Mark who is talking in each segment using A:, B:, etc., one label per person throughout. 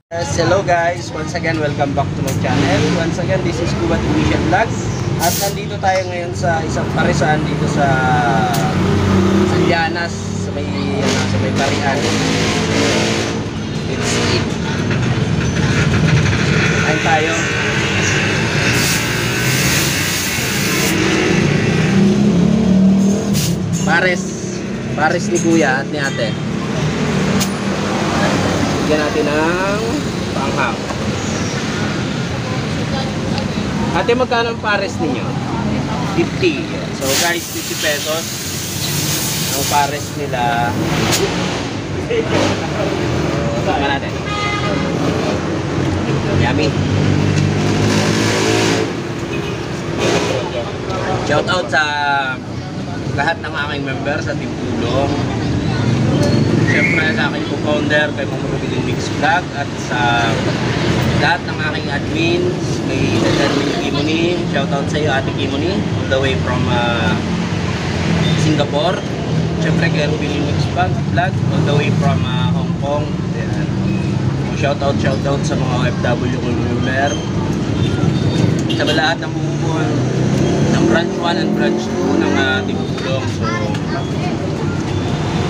A: Yes, hello guys, once again welcome back to my channel. Once again, this is Kubat Official Vlogs. At nandito tayo ngayon sa isang parisan dito sa Llanas, sa may Parian. It's it. Kain tayo. Pares ni Kuya at ni Ate. Bigyan natin ng panghang. Ate, magkano ang pares ninyo? 50. So guys, 50 pesos ang pares nila. So, tama natin. Yummy. Shout out sa lahat ng aking member sa Team Tulong. Siyempre sa aking co-founder kay Ma'am Rubilin Mix Vlog at sa lahat ng aking admins, kay Admin Kimoni, shoutout sa iyo Ate Kimoni, all the way from Singapore. Siyempre kay Rubilin Mix Vlog, all the way from Hong Kong. Shoutout sa mga OFW kong member. Sa lahat ng bumubuo ng branch 1 and branch 2 ng Team Tulong. So,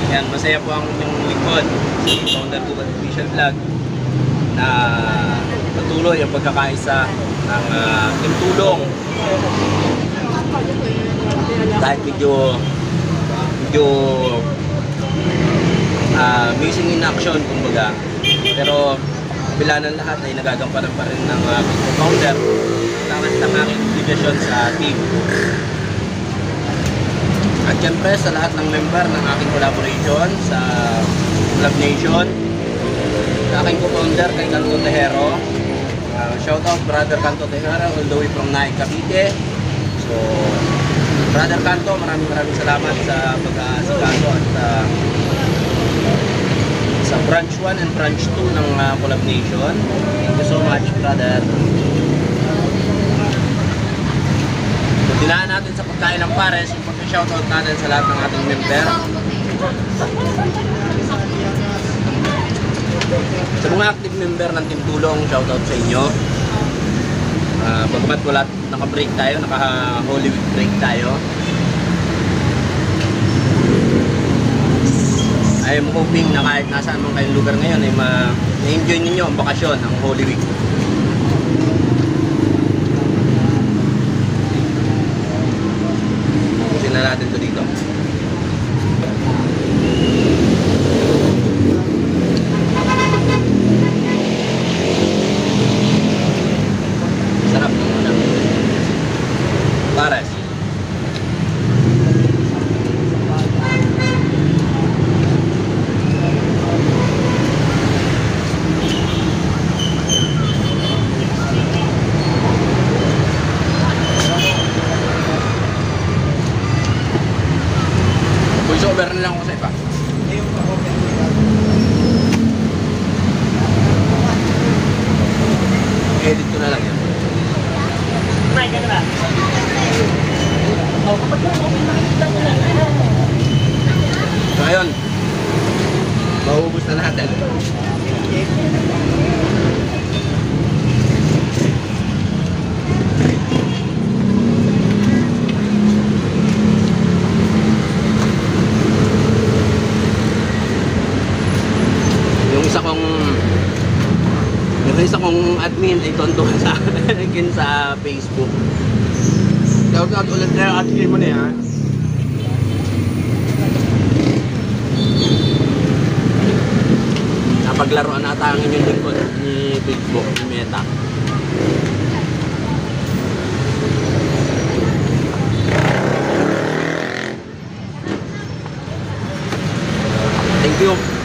A: yan, masaya po ang inyong likod sa founder ko ng Official Vlog na patuloy ang pagkakaisa ng Team Tulong. Kahit medyo missing in action kumbaga, pero kabila ng lahat ay nagagampanan pa rin ng founder ng aking division sa team. At syempre sa lahat ng member ng aking collaboration sa Club Nation, sa aking co-founder kay Canto Tejero, shout out Brother Canto Tejero all the way from Naik, Cavite. So Brother Canto, maraming salamat sa pag-aasikaso at sa branch 1 and branch 2 ng Club Nation. Thank you so much, brother. Dinaan natin sa pagkain ng pares, yung pag-shoutout natin sa lahat ng ating member. Sa mga active member ng Team Tulong, shoutout sa inyo. Bagamat wala, naka-break tayo, naka-Holy Week break tayo. I am hoping na kahit nasaan man kayong lugar ngayon ay ma-enjoy ninyo ang bakasyon, ang Holy Week. Na natin to dito. Sarap muna. Pares. Over na lang ako sa iba. Edit ko na lang yan. So ayun, mauubos na natin. Yung isa kong admin ay tonto sa akin sa Facebook. Shout out ulit kayo at mo na yan. Napaglaruan ata ang inyong lingkod ni Facebook, ni Meta. Thank you.